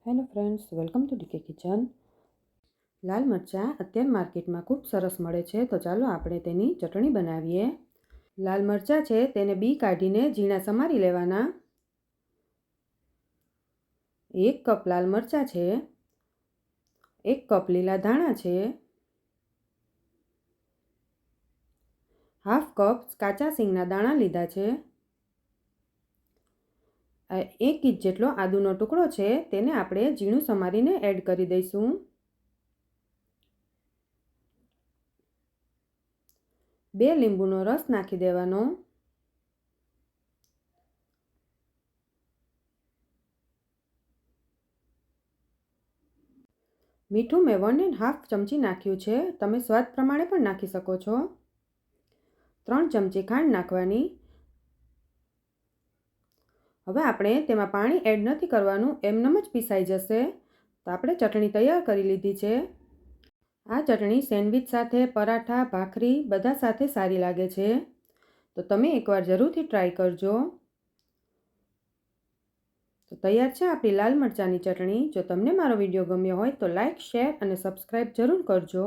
Hello friends, welcome to DK kitchen. લાલ મરચાં અત્યારે માર્કેટમાં ખૂબ સરસ મળે છે, તો ચાલો આપણે તેની ચટણી બનાવીએ. લાલ મરચાં છે તેને બી કાઢીને ઝીણા સમારી લેવાના. 1 કપ લાલ મરચાં છે, 1 કપ લીલા ધાણા છે, 1/2 કપ કાચા સિંગના દાણા લીધા છે, 1 ઇંચ જેટલો આદુનો ટુકડો છે તેને આપણે ઝીણું સમારીને એડ કરી દઈશું. 2 લીંબુનો રસ નાખી દેવાનો. મીઠું મેં 1.5 ચમચી નાખ્યું છે, તમે સ્વાદ પ્રમાણે પણ નાખી શકો છો. 3 ચમચી ખાંડ નાખવાની. હવે આપણે તેમાં પાણી એડ નથી કરવાનું, એમનેમ જ પીસાઈ જશે. તો આપણે ચટણી તૈયાર કરી લીધી છે. આ ચટણી સેન્ડવિચ સાથે, પરાઠા, ભાખરી બધા સાથે સારી લાગે છે. તો તમે એકવાર જરૂરથી ટ્રાય કરજો. તો તૈયાર છે આપણી લાલ મરચાંની ચટણી. જો તમને મારો વિડીયો ગમ્યો હોય તો લાઈક, શેર અને સબસ્ક્રાઈબ જરૂર કરજો.